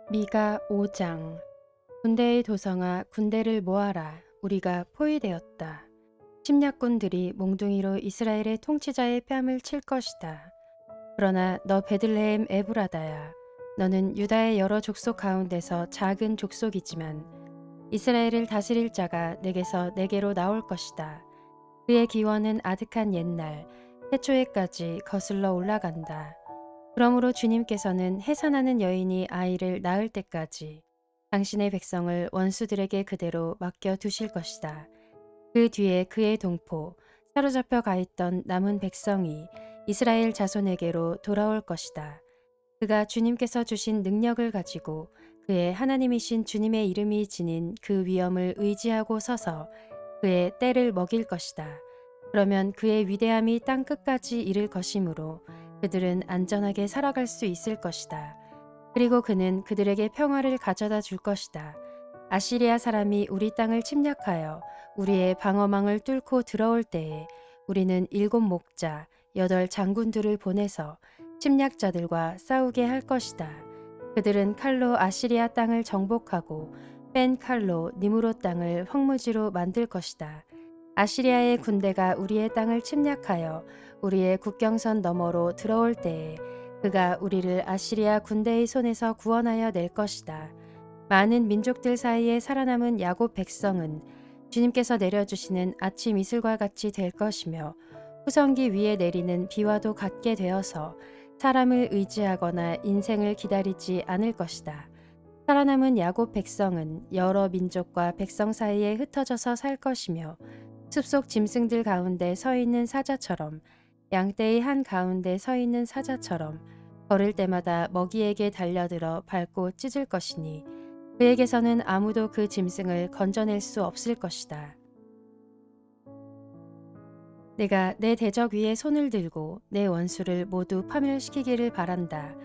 미가 5장. 군대의 도성아, 군대를 모아라. 우리가 포위되었다. 침략군들이 몽둥이로 이스라엘의 통치자의 뺨을 칠 것이다. 그러나 너 베들레헴 에브라다야, 너는 유다의 여러 족속 가운데서 작은 족속이지만 이스라엘을 다스릴 자가 내게서 내게로 나올 것이다. 그의 기원은 아득한 옛날 태초에까지 거슬러 올라간다. 그러므로 주님께서는 해산하는 여인이 아이를 낳을 때까지 당신의 백성을 원수들에게 그대로 맡겨 두실 것이다. 그 뒤에 그의 동포, 사로잡혀 가 있던 남은 백성이 이스라엘 자손에게로 돌아올 것이다. 그가 주님께서 주신 능력을 가지고 그의 하나님이신 주님의 이름이 지닌 그 위엄을 의지하고 서서 그의 때를 먹일 것이다. 그러면 그의 위대함이 땅 끝까지 이를 것이므로 그들은 안전하게 살아갈 수 있을 것이다. 그리고 그는 그들에게 평화를 가져다 줄 것이다. 아시리아 사람이 우리 땅을 침략하여 우리의 방어망을 뚫고 들어올 때에 우리는 7 목자, 8 장군들을 보내서 침략자들과 싸우게 할 것이다. 그들은 칼로 아시리아 땅을 정복하고 뺀 칼로 니무롯 땅을 황무지로 만들 것이다. 아시리아의 군대가 우리의 땅을 침략하여 우리의 국경선 너머로 들어올 때에 그가 우리를 아시리아 군대의 손에서 구원하여 낼 것이다. 많은 민족들 사이에 살아남은 야곱 백성은 주님께서 내려주시는 아침 이슬과 같이 될 것이며 후성기 위에 내리는 비와도 같게 되어서 사람을 의지하거나 인생을 기다리지 않을 것이다. 살아남은 야곱 백성은 여러 민족과 백성 사이에 흩어져서 살 것이며 숲속 짐승들 가운데 서 있는 사자처럼 양떼의 한 가운데 서 있는 사자처럼 걸을 때마다 먹이에게 달려들어 밟고 찢을 것이니 그에게서는 아무도 그 짐승을 건져낼 수 없을 것이다. 내가 내 대적 위에 손을 들고 내 원수를 모두 파멸시키기를 바란다.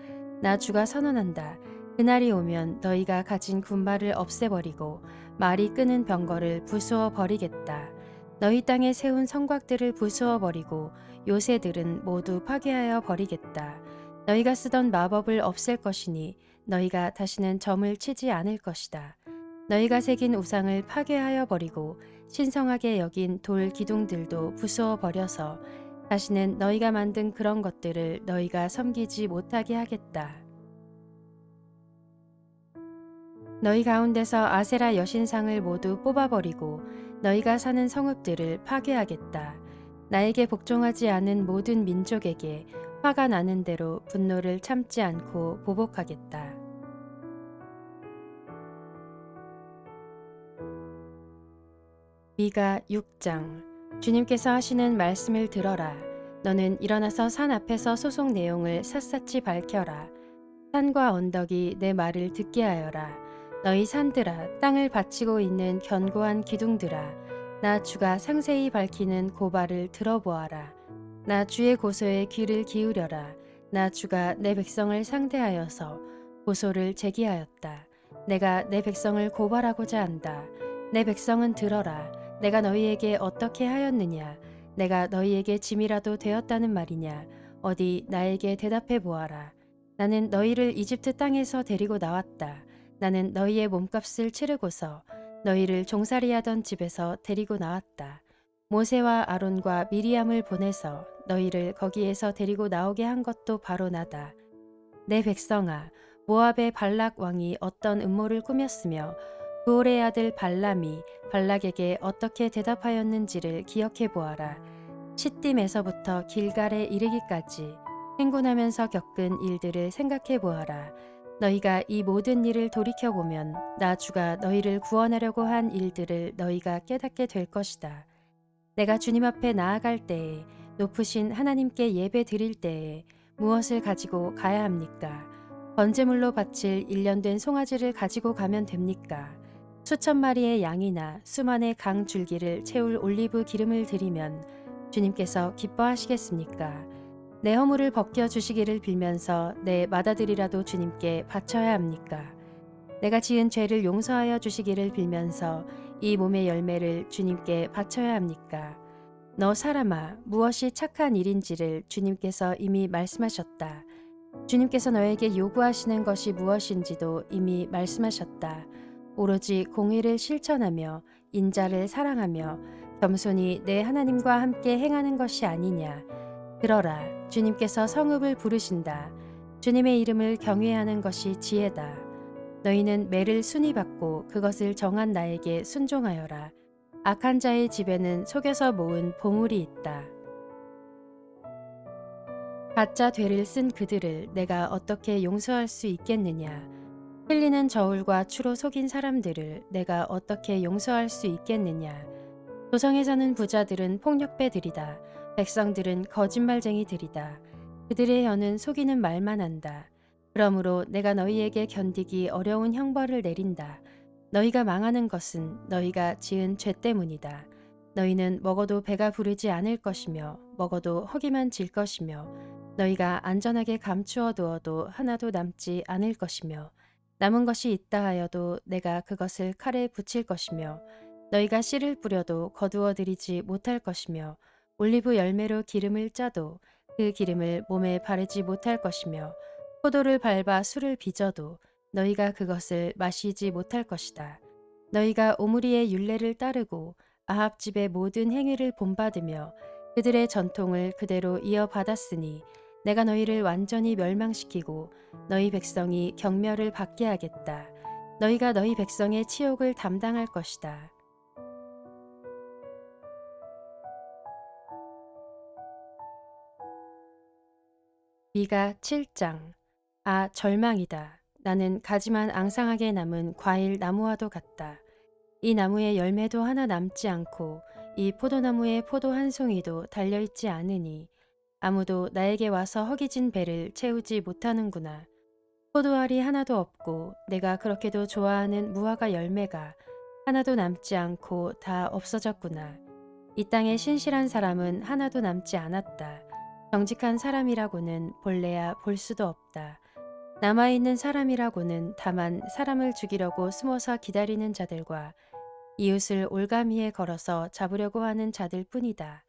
나 주가 선언한다. 그날이 오면 너희가 가진 군발을 없애버리고 말이 끄는 병거를 부수어 버리겠다. 너희 땅에 세운 성곽들을 부수어 버리고 요새들은 모두 파괴하여 버리겠다. 너희가 쓰던 마법을 없앨 것이니 너희가 다시는 점을 치지 않을 것이다. 너희가 새긴 우상을 파괴하여 버리고 신성하게 여긴 돌 기둥들도 부수어 버려서 다시는 너희가 만든 그런 것들을 너희가 섬기지 못하게 하겠다. 너희 가운데서 아세라 여신상을 모두 뽑아버리고 너희가 사는 성읍들을 파괴하겠다. 나에게 복종하지 않은 모든 민족에게 화가 나는 대로 분노를 참지 않고 보복하겠다. 미가 6장. 주님께서 하시는 말씀을 들어라. 너는 일어나서 산 앞에서 소속 내용을 샅샅이 밝혀라. 산과 언덕이 내 말을 듣게 하여라. 너희 산들아, 땅을 받치고 있는 견고한 기둥들아, 나 주가 상세히 밝히는 고발을 들어보아라. 나 주의 고소에 귀를 기울여라. 나 주가 내 백성을 상대하여서 고소를 제기하였다. 내가 내 백성을 고발하고자 한다. 내 백성은 들어라. 내가 너희에게 어떻게 하였느냐? 내가 너희에게 짐이라도 되었다는 말이냐? 어디 나에게 대답해 보아라. 나는 너희를 이집트 땅에서 데리고 나왔다. 나는 너희의 몸값을 치르고서 너희를 종살이하던 집에서 데리고 나왔다. 모세와 아론과 미리암을 보내서 너희를 거기에서 데리고 나오게 한 것도 바로 나다. 내 백성아, 모압의 발락 왕이 어떤 음모를 꾸몄으며 부올의 아들 발람이 발락에게 어떻게 대답하였는지를 기억해 보아라. 시딤에서부터 길갈에 이르기까지 행군하면서 겪은 일들을 생각해 보아라. 너희가 이 모든 일을 돌이켜보면 나 주가 너희를 구원하려고 한 일들을 너희가 깨닫게 될 것이다. 내가 주님 앞에 나아갈 때에 높으신 하나님께 예배 드릴 때에 무엇을 가지고 가야 합니까? 번제물로 바칠 1년 된 송아지를 가지고 가면 됩니까? 수천 마리의 양이나 수만의 강 줄기를 채울 올리브 기름을 드리면 주님께서 기뻐하시겠습니까? 내 허물을 벗겨 주시기를 빌면서 내 맏아들이라도 주님께 바쳐야 합니까? 내가 지은 죄를 용서하여 주시기를 빌면서 이 몸의 열매를 주님께 바쳐야 합니까? 너 사람아, 무엇이 착한 일인지를 주님께서 이미 말씀하셨다. 주님께서 너에게 요구하시는 것이 무엇인지도 이미 말씀하셨다. 오로지 공의를 실천하며 인자를 사랑하며 겸손히 내 하나님과 함께 행하는 것이 아니냐. 들어라, 주님께서 성읍을 부르신다. 주님의 이름을 경외하는 것이 지혜다. 너희는 매를 순위 받고 그것을 정한 나에게 순종하여라. 악한 자의 집에는 속여서 모은 보물이 있다. 가짜 되를 쓴 그들을 내가 어떻게 용서할 수 있겠느냐. 흘리는 저울과 추로 속인 사람들을 내가 어떻게 용서할 수 있겠느냐. 도성에 사는 부자들은 폭력배들이다. 백성들은 거짓말쟁이들이다. 그들의 혀는 속이는 말만 한다. 그러므로 내가 너희에게 견디기 어려운 형벌을 내린다. 너희가 망하는 것은 너희가 지은 죄 때문이다. 너희는 먹어도 배가 부르지 않을 것이며 먹어도 허기만 질 것이며 너희가 안전하게 감추어 두어도 하나도 남지 않을 것이며 남은 것이 있다 하여도 내가 그것을 칼에 붙일 것이며 너희가 씨를 뿌려도 거두어 들이지 못할 것이며 올리브 열매로 기름을 짜도 그 기름을 몸에 바르지 못할 것이며 포도를 밟아 술을 빚어도 너희가 그것을 마시지 못할 것이다. 너희가 오므리의 율례를 따르고 아합 집의 모든 행위를 본받으며 그들의 전통을 그대로 이어받았으니 내가 너희를 완전히 멸망시키고 너희 백성이 경멸을 받게 하겠다. 너희가 너희 백성의 치욕을 담당할 것이다. 미가 7장. 아, 절망이다. 나는 가지만 앙상하게 남은 과일 나무와도 같다. 이 나무에 열매도 하나 남지 않고 이 포도나무에 포도 한 송이도 달려있지 않으니 아무도 나에게 와서 허기진 배를 채우지 못하는구나. 포도알이 하나도 없고 내가 그렇게도 좋아하는 무화과 열매가 하나도 남지 않고 다 없어졌구나. 이 땅에 신실한 사람은 하나도 남지 않았다. 정직한 사람이라고는 본래야 볼 수도 없다. 남아있는 사람이라고는 다만 사람을 죽이려고 숨어서 기다리는 자들과 이웃을 올가미에 걸어서 잡으려고 하는 자들 뿐이다.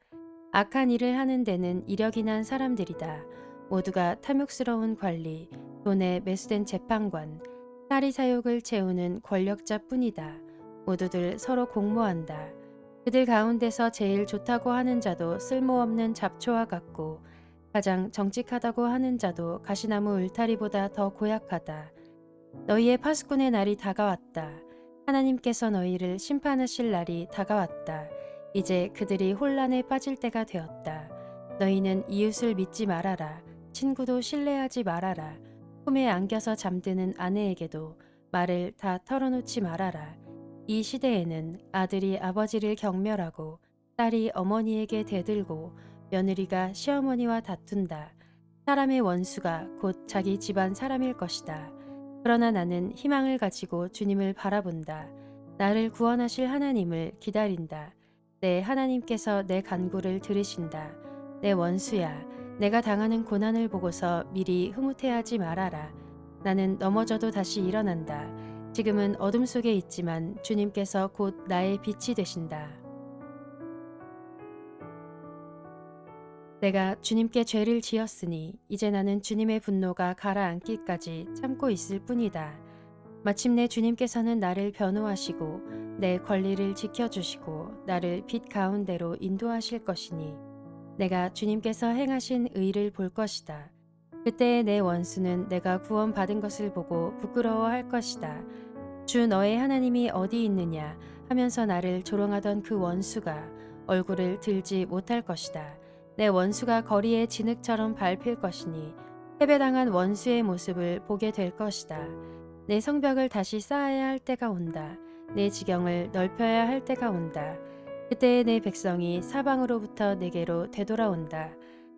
악한 일을 하는 데는 이력이 난 사람들이다. 모두가 탐욕스러운 관리, 돈에 매수된 재판관, 사리 사욕을 채우는 권력자 뿐이다. 모두들 서로 공모한다. 그들 가운데서 제일 좋다고 하는 자도 쓸모없는 잡초와 같고 가장 정직하다고 하는 자도 가시나무 울타리보다 더 고약하다. 너희의 파수꾼의 날이 다가왔다. 하나님께서 너희를 심판하실 날이 다가왔다. 이제 그들이 혼란에 빠질 때가 되었다. 너희는 이웃을 믿지 말아라. 친구도 신뢰하지 말아라. 품에 안겨서 잠드는 아내에게도 말을 다 털어놓지 말아라. 이 시대에는 아들이 아버지를 경멸하고 딸이 어머니에게 대들고 며느리가 시어머니와 다툰다. 사람의 원수가 곧 자기 집안 사람일 것이다. 그러나 나는 희망을 가지고 주님을 바라본다. 나를 구원하실 하나님을 기다린다. 내 하나님께서 내 간구를 들으신다. 내 원수야, 내가 당하는 고난을 보고서 미리 흐뭇해하지 말아라. 나는 넘어져도 다시 일어난다. 지금은 어둠 속에 있지만 주님께서 곧 나의 빛이 되신다. 내가 주님께 죄를 지었으니 이제 나는 주님의 분노가 가라앉기까지 참고 있을 뿐이다. 마침내 주님께서는 나를 변호하시고 내 권리를 지켜주시고 나를 빛 가운데로 인도하실 것이니 내가 주님께서 행하신 의를 볼 것이다. 그때의 내 원수는 내가 구원받은 것을 보고 부끄러워할 것이다. 주 너의 하나님이 어디 있느냐 하면서 나를 조롱하던 그 원수가 얼굴을 들지 못할 것이다. 내 원수가 거리에 진흙처럼 밟힐 것이니 패배당한 원수의 모습을 보게 될 것이다. 내 성벽을 다시 쌓아야 할 때가 온다. 내 지경을 넓혀야 할 때가 온다. 그때의 내 백성이 사방으로부터 내게로 되돌아온다.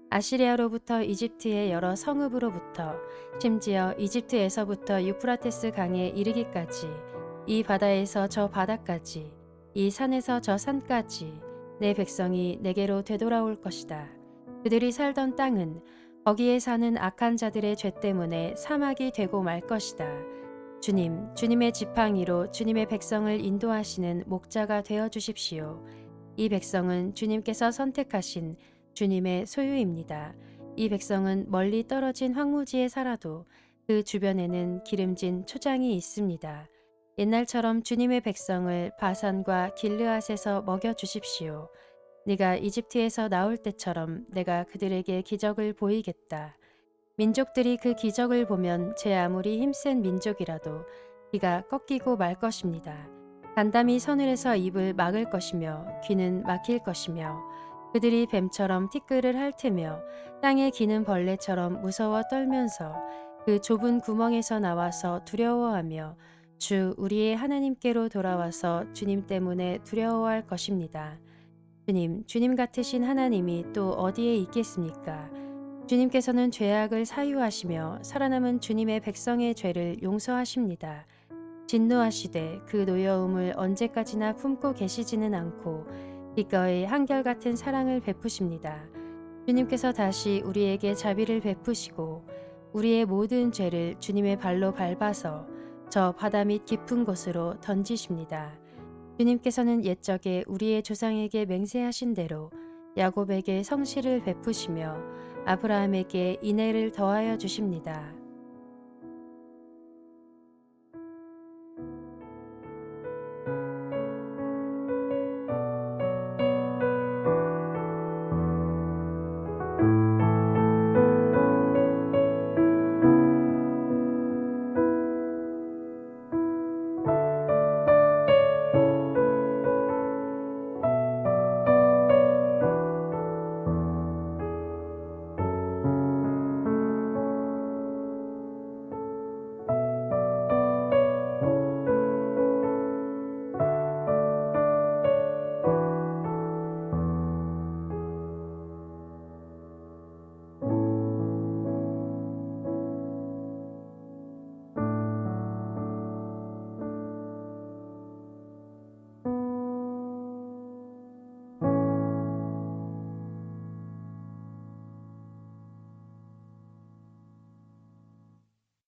아시리아로부터 이집트의 여러 성읍으로부터 심지어 이집트에서부터 유프라테스 강에 이르기까지 이 바다에서 저 바다까지 이 산에서 저 산까지 내 백성이 내게로 되돌아올 것이다. 그들이 살던 땅은 거기에 사는 악한 자들의 죄 때문에 사막이 되고 말 것이다. 주님, 주님의 지팡이로 주님의 백성을 인도하시는 목자가 되어 주십시오. 이 백성은 주님께서 선택하신 주님의 소유입니다. 이 백성은 멀리 떨어진 황무지에 살아도 그 주변에는 기름진 초장이 있습니다. 옛날처럼 주님의 백성을 바산과 길르앗에서 먹여 주십시오. 네가 이집트에서 나올 때처럼 내가 그들에게 기적을 보이겠다. 민족들이 그 기적을 보면 제 아무리 힘센 민족이라도 귀가 꺾이고 말 것입니다. 간담이 서늘해서 입을 막을 것이며 귀는 막힐 것이며 그들이 뱀처럼 티끌을 핥으며 땅에 기는 벌레처럼 무서워 떨면서 그 좁은 구멍에서 나와서 두려워하며 주 우리의 하나님께로 돌아와서 주님 때문에 두려워할 것입니다. 주님 같으신 하나님이 또 어디에 있겠습니까? 주님께서는 죄악을 사유하시며 살아남은 주님의 백성의 죄를 용서하십니다. 진노하시되 그 노여움을 언제까지나 품고 계시지는 않고 기꺼이 한결같은 사랑을 베푸십니다. 주님께서 다시 우리에게 자비를 베푸시고 우리의 모든 죄를 주님의 발로 밟아서 저 바다 밑 깊은 곳으로 던지십니다. 주님께서는 옛적에 우리의 조상에게 맹세하신 대로 야곱에게 성실을 베푸시며 아브라함에게 인애를 더하여 주십니다.